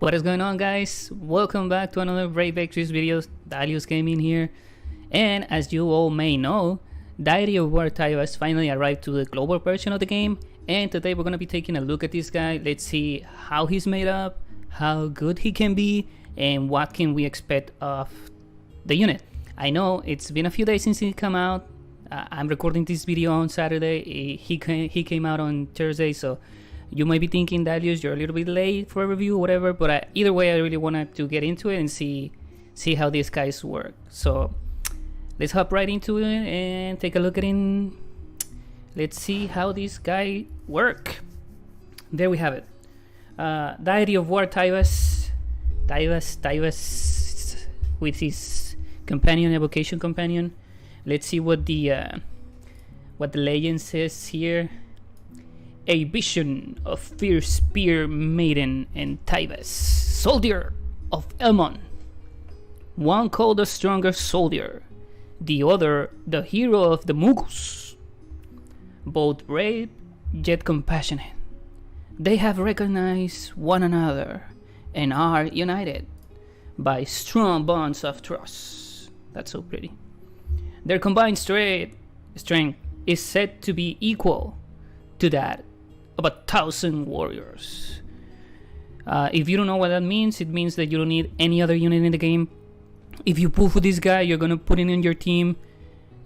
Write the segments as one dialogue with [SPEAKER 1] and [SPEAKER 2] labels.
[SPEAKER 1] What is going on, guys? Welcome back to another Brave Victories video. Daliusgaming here. And as you all may know, Deity of War Taivas finally arrived to the global version of the game, and today we're going to be taking a look at this guy. Let's see how he's made up, how good he can be, and what can we expect of the unit. I know it's been a few days since he came out. I'm recording this video on Saturday. He came out on Thursday, so you might be thinking, Dalius, you're a little bit late for a review, whatever, but either way, I really wanted to get into it and see how these guys work. So let's hop right into it and take a look at him. Let's see how this guy work. There we have it. Deity of War Taivas with his companion, evocation companion. Let's see what the legend says here. A vision of fierce spear maiden and Taivas, soldier of Elmon. One called the stronger soldier, the other the hero of the Mughals. Both brave yet compassionate. They have recognized one another and are united by strong bonds of trust. That's so pretty. Their combined strength is said to be equal to that of 1,000 warriors. If you don't know what that means, it means that you don't need any other unit in the game. If you pull for this guy, you're gonna put it in your team.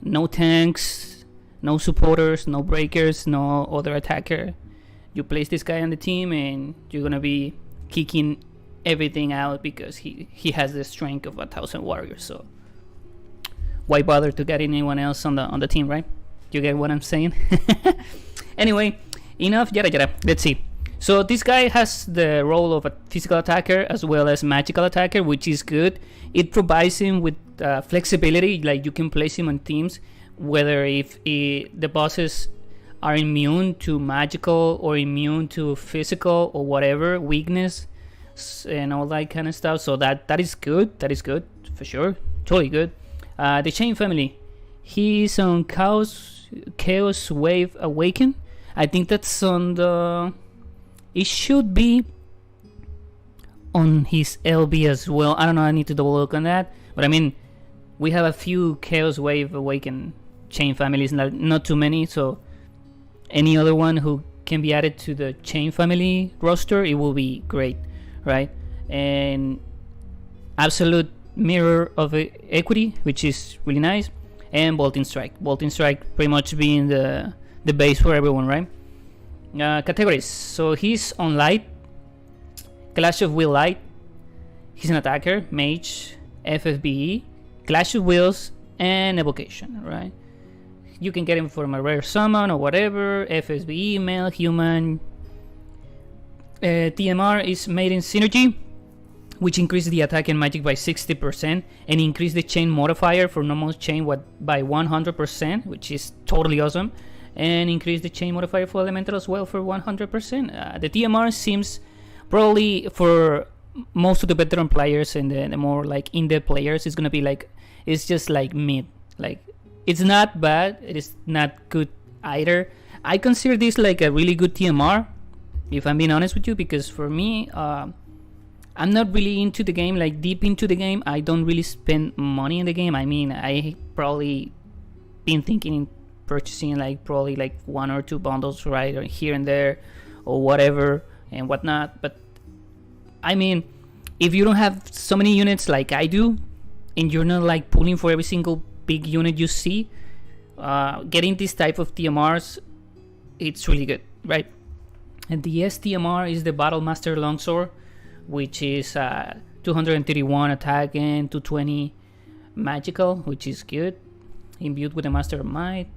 [SPEAKER 1] No tanks, no supporters, no breakers, no other attacker. You place this guy on the team and you're gonna be kicking everything out because he has the strength of 1,000 warriors. So why bother to get anyone else on the team, right? You get what I'm saying? Anyway, enough yada. Let's see. So this guy has the role of a physical attacker as well as magical attacker, which is good. It provides him with flexibility, like you can place him on teams, whether if the bosses are immune to magical or immune to physical or whatever weakness and all that kind of stuff. So that is good. That is good for sure. Totally good. The Chain family. He's on Chaos Wave Awaken. I think that's on the... It should be on his LB as well. I don't know, I need to double look on that. But I mean, we have a few Chaos Wave Awaken Chain families, not too many. So any other one who can be added to the Chain family roster, it will be great, right? And absolute mirror of equity, which is really nice. And Bolting Strike. Bolting Strike pretty much being the base for everyone, right? Categories. So he's on light, Clash of Will light. He's an attacker, mage, FFBE, Clash of Wills, and evocation, right? You can get him from a rare summon or whatever. FFBE, male, human. TMR is made in synergy, which increases the attack and magic by 60% and increase the chain modifier for normal chain by 100%, which is totally awesome. And increase the chain modifier for elemental as well for 100%. The TMR seems probably for most of the veteran players and the more like in-depth players, it's gonna be like, it's just like mid. Like, it's not bad, it is not good either. I consider this like a really good TMR, if I'm being honest with you, because for me, I'm not really into the game, like deep into the game. I don't really spend money in the game. I mean, I probably been thinking in purchasing like probably like 1 or 2 bundles, right, or here and there or whatever and whatnot. But I mean, if you don't have so many units like I do and you're not like pulling for every single big unit you see, getting this type of TMRs, it's really good, right? And the STMR is the Battle Master Longsword, which is 231 attack and 220 magical, which is good. Imbued with the Master of Might.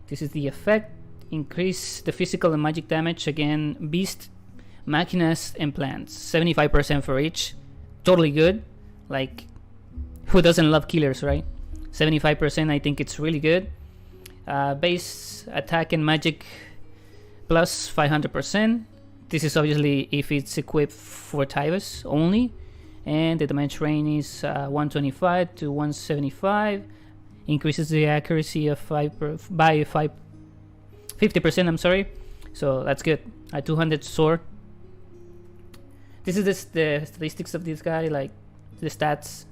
[SPEAKER 1] This is the effect. Increase the physical and magic damage again. Beast, Machinas, and Plants. 75% for each. Totally good. Like, who doesn't love killers, right? 75%, I think it's really good. Base attack and magic plus 500%. This is obviously if it's equipped for Taivas only. And the damage range is 125 to 175. Increases the accuracy of 50%, I'm sorry. So that's good. A 200 sword. this is the statistics of this guy, like the stats.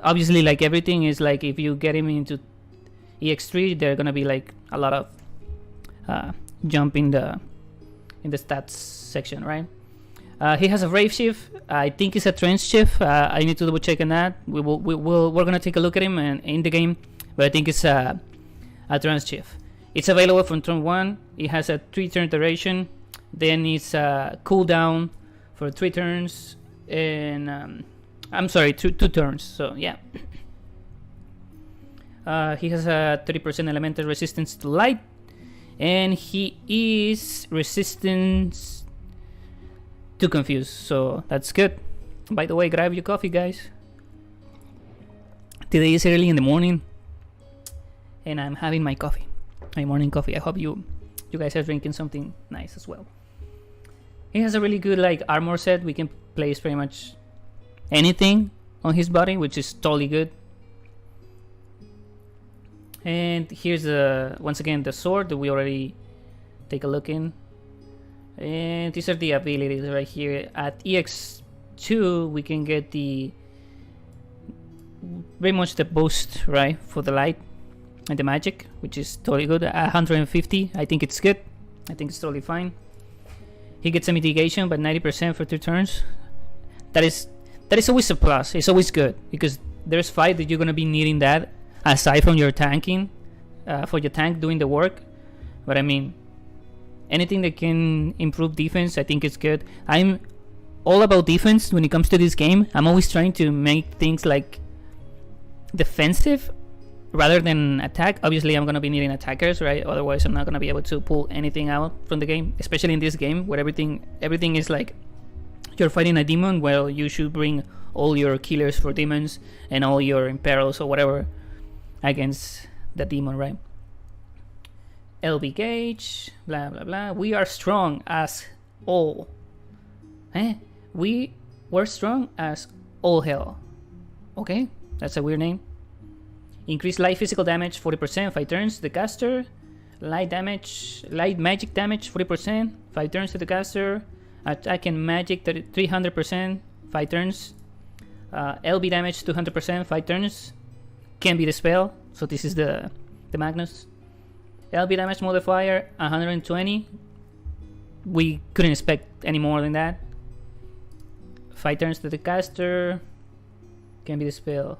[SPEAKER 1] Obviously, like everything is like if you get him into EX3, there are gonna be like a lot of jump in the stats section, right? He has a Brave Shift. I think it's a Trance Shift. I need to double check on that. We're gonna take a look at him in the game, but I think it's a Trance Shift. It's available from turn 1. It has a 3-turn duration. Then it's a cooldown for 3 turns, and I'm sorry, 2 turns. So yeah. He has a 30% elemental resistance to light, and he is resistance to confuse, so that's good. By the way, grab your coffee, guys. Today is early in the morning, and I'm having my coffee, my morning coffee. I hope you guys are drinking something nice as well. He has a really good like armor set. We can place pretty much anything on his body, which is totally good. And here's once again the sword that we already take a look in. And these are the abilities right here. At EX2 we can get the very much the boost, right, for the light and the magic, which is totally good. 150, I think it's good. I think it's totally fine. He gets a mitigation by 90% for 2 turns. That is always a plus. It's always good because there's fight that you're gonna be needing that aside from your tanking, for your tank doing the work. But I mean, anything that can improve defense, I think it's good. I'm all about defense when it comes to this game. I'm always trying to make things like defensive rather than attack. Obviously I'm gonna be needing attackers, right? Otherwise I'm not gonna be able to pull anything out from the game, especially in this game where everything is like you're fighting a demon. Well, you should bring all your killers for demons and all your imperils or whatever against the demon, right? LB gauge, blah blah blah. We are strong as all. We're strong as all hell. Okay, that's a weird name. Increase light physical damage 40%, 5 turns to the caster. Light magic damage 40%, 5 turns to the caster. Attack and magic 300%, 5 turns. LB damage 200%, 5 turns. Can be the spell, so this is the Magnus. LB damage modifier 120. We couldn't expect any more than that. 5 turns to the caster. Can be the spell.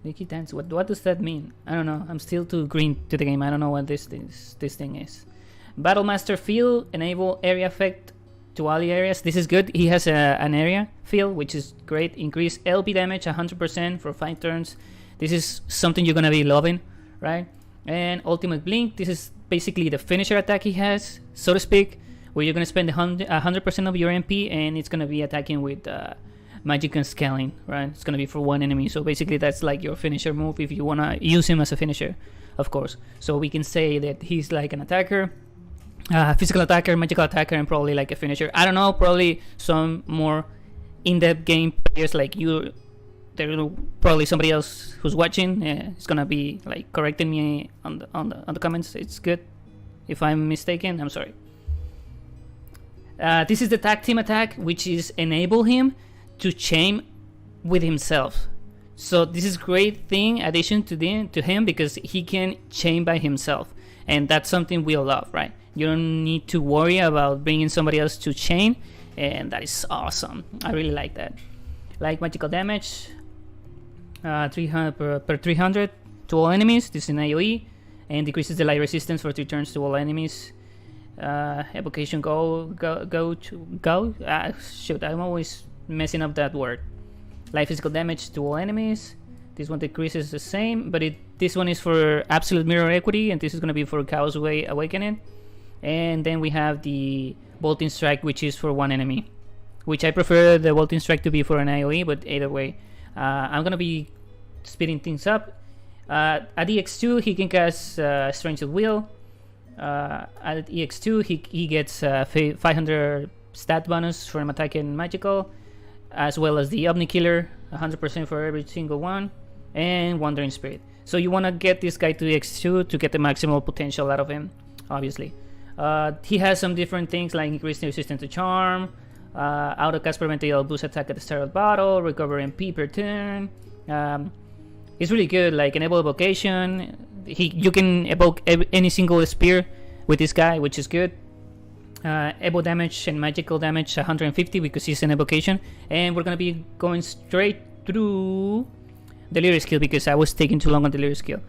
[SPEAKER 1] Nikki dance. What does that mean? I don't know. I'm still too green to the game. I don't know what this thing is. Battle Master Field, enable area effect to all the areas. This is good. He has an area field, which is great. Increase LB damage 100% for 5 turns. This is something you're gonna be loving, right? And Ultimate Blink. This is basically the finisher attack he has, so to speak, where you're gonna spend 100% of your MP, and it's gonna be attacking with magic and scaling, right? It's gonna be for 1 enemy. So basically that's like your finisher move if you wanna use him as a finisher, of course. So we can say that he's like an attacker, physical attacker, magical attacker, and probably like a finisher. I don't know, probably some more in-depth game players like you, there's probably somebody else who's watching is gonna be like correcting me on the comments. It's good. If I'm mistaken, I'm sorry. This is the tag team attack, which is enable him to chain with himself. So this is great thing addition to him because he can chain by himself, and that's something we love, right? You don't need to worry about bringing somebody else to chain, and that is awesome. I really like that. Like magical damage, 300 per 300 to all enemies. This is an AoE, and decreases the light resistance for 3 turns to all enemies. Evocation go. Shoot, I'm always messing up that word. Light physical damage to all enemies. This one decreases the same, but this one is for absolute mirror equity, and this is going to be for Chaos Awakening. And then we have the Bolting Strike, which is for 1 enemy, which I prefer the Bolting Strike to be for an AoE, but either way, I'm going to be speeding things up. At EX2 he can cast Strength of Will. At EX2 he gets 500 stat bonus from attack and magical, as well as the Omni Killer, 100% for every single one, and Wandering Spirit. So you want to get this guy to EX2 to get the maximal potential out of him, obviously. He has some different things like increased resistance to charm, auto cast preventative boost attack at the start of battle, recover MP per turn. It's really good. Like enable evocation. You can evoke any single spear with this guy, which is good. Evo damage and magical damage 150 because he's an evocation, and we're gonna be going straight through the lyric skill because I was taking too long on the lyric skill.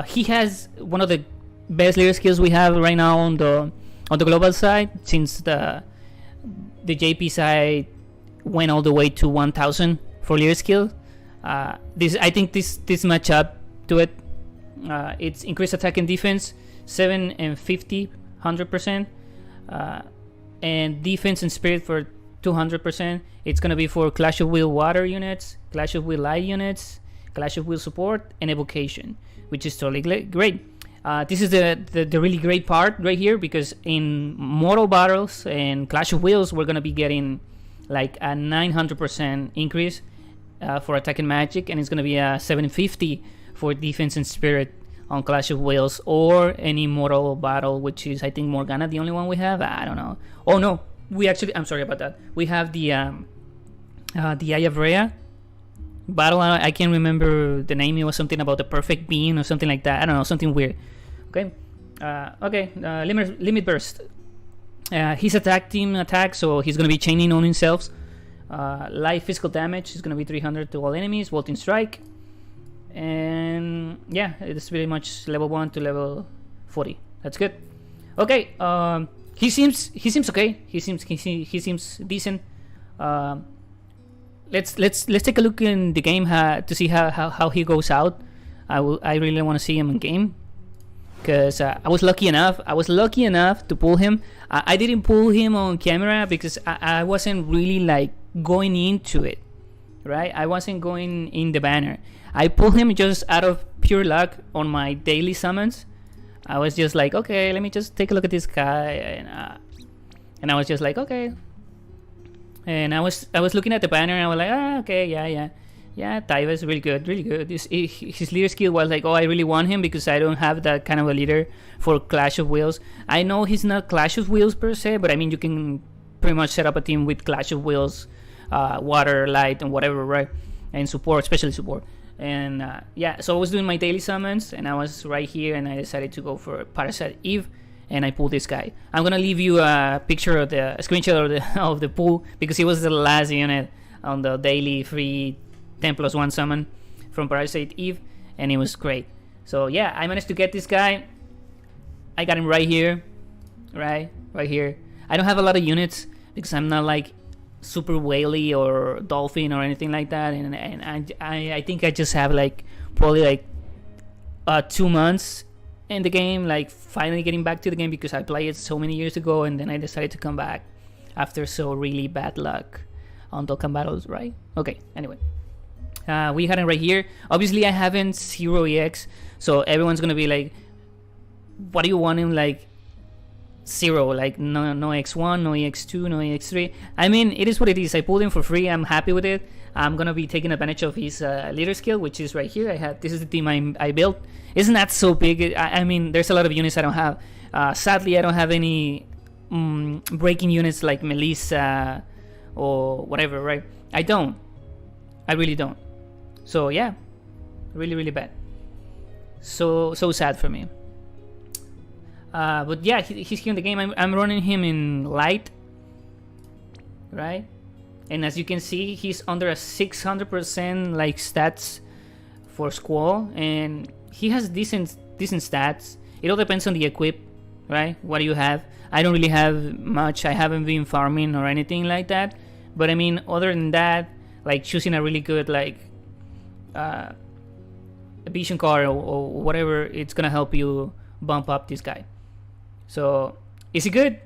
[SPEAKER 1] He has one of the best lyric skills we have right now on the global side, since the JP side went all the way to 1000 for lyric skill. I think this match up to it. It's increased attack and defense 7 and 50 100%, and defense and spirit for 200%. It's gonna be for Clash of Will water units, Clash of Will light units, Clash of Will support, and evocation, which is totally great. This is the really great part right here, because in Mortal Battles and Clash of Wills we're gonna be getting like a 900% increase for attack and magic, and it's gonna be a 750 for defense and spirit on Clash of Wills or any Mortal Battle, which is I think Morgana the only one we have. I don't know. Oh no, I'm sorry about that. We have the Eye of Rhea battle. I can't remember the name. It was something about the perfect being or something like that. I don't know, something weird. Okay. Limit burst. His attack team attack, so he's gonna be chaining on himself. Light physical damage is gonna be 300 to all enemies. Vaulting strike, and yeah, it's pretty much level 1 to level 40. That's good. Okay. He seems okay. He seems decent. Let's take a look in the game to see how he goes out. I really want to see him in game, because I was lucky enough to pull him. I didn't pull him on camera because I wasn't really like going into it, right? I wasn't going in the banner. I pulled him just out of pure luck on my daily summons. I was just like, okay, let me just take a look at this guy, and I was just like, okay. And I was looking at the banner, and I was like, okay, yeah, Taivas, really good. His leader skill was like, oh, I really want him because I don't have that kind of a leader for Clash of Wills. I know he's not Clash of Wills per se, but I mean, you can pretty much set up a team with Clash of Wills, water, light, and whatever, right? And support, especially support. And yeah, so I was doing my daily summons, and I was right here, and I decided to go for Parasite Eve, and I pulled this guy. I'm gonna leave you a picture of a screenshot of the pull, because he was the last unit on the daily free 10+1 summon from Parasite Eve, and it was great. So yeah, I managed to get this guy. I got him right here, right here. I don't have a lot of units because I'm not like super whaley or dolphin or anything like that, and I think I just have like probably like 2 months in the game, like finally getting back to the game, because I played it so many years ago, and then I decided to come back after so really bad luck on Dokkan battles, right? Okay, anyway, we had it right here. Obviously I haven't 0 EX, so everyone's gonna be like, what do you want him like 0, like no X1, no EX2, no EX3. I mean, it is what it is. I pulled him for free. I'm happy with it. I'm gonna be taking advantage of his leader skill, which is right here. This is the team I built. Isn't that so big? I mean, there's a lot of units I don't have. Sadly, I don't have any breaking units like Melissa or whatever, right? I really don't. So yeah, really bad. So sad for me. But yeah, he's here in the game. I'm running him in light, right? And as you can see, he's under a 600% like stats for Squall, and he has decent stats. It all depends on the equip, right? What do you have? I don't really have much. I haven't been farming or anything like that. But I mean, other than that, like choosing a really good like a vision card or whatever, it's gonna help you bump up this guy. So is he good?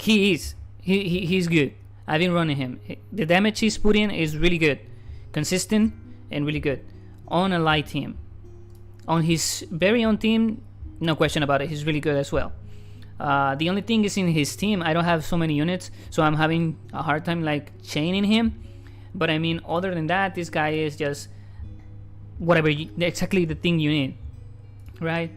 [SPEAKER 1] He is. He's good. I've been running him. The damage he's putting is really good, consistent and really good on a light team. On his very own team, no question about it, he's really good as well. The only thing is in his team, I don't have so many units, so I'm having a hard time like chaining him. But I mean, other than that, this guy is just whatever exactly the thing you need, right?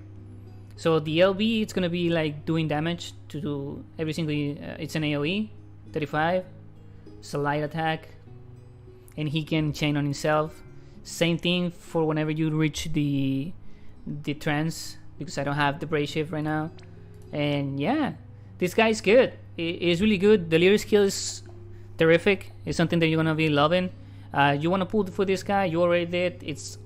[SPEAKER 1] So the LB, it's gonna be like doing damage to every single. It's an AOE, 35, it's a light attack, and he can chain on himself. Same thing for whenever you reach the trance, because I don't have the Brave Shift right now. And yeah, this guy's good. It's really good. The leader skill is terrific. It's something that you're gonna be loving. You wanna pull for this guy, you already did. It's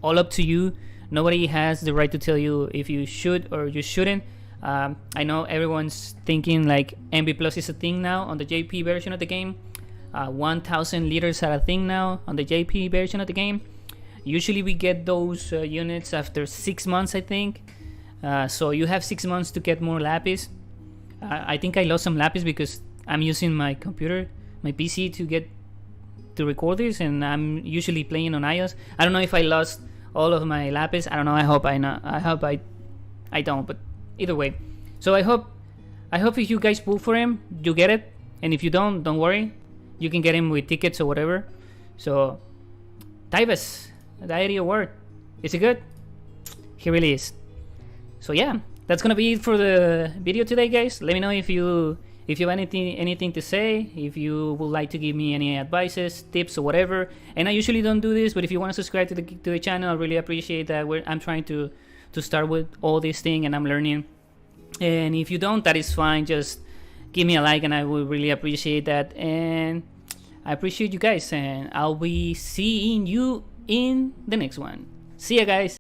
[SPEAKER 1] all up to you. Nobody has the right to tell you if you should or you shouldn't. I know everyone's thinking like MB Plus is a thing now on the JP version of the game. 1,000 liters are a thing now on the JP version of the game. Usually we get those units after 6 months, I think. So you have 6 months to get more lapis. I think I lost some lapis because I'm using my computer, my PC to record this, and I'm usually playing on iOS. I don't know if I lost all of my lapis. I don't know. I hope I don't. But either way, so I hope if you guys pull for him, you get it, and if you don't worry. You can get him with tickets or whatever. So Taivas, Deity of War, is he good? He really is. So yeah, that's gonna be it for the video today, guys. Let me know if you have anything to say, if you would like to give me any advices, tips, or whatever. And I usually don't do this, but if you want to subscribe to the channel, I really appreciate that. I'm trying to start with all this thing, and I'm learning. And if you don't, that is fine. Just give me a like, and I would really appreciate that. And I appreciate you guys, and I'll be seeing you in the next one. See ya, guys.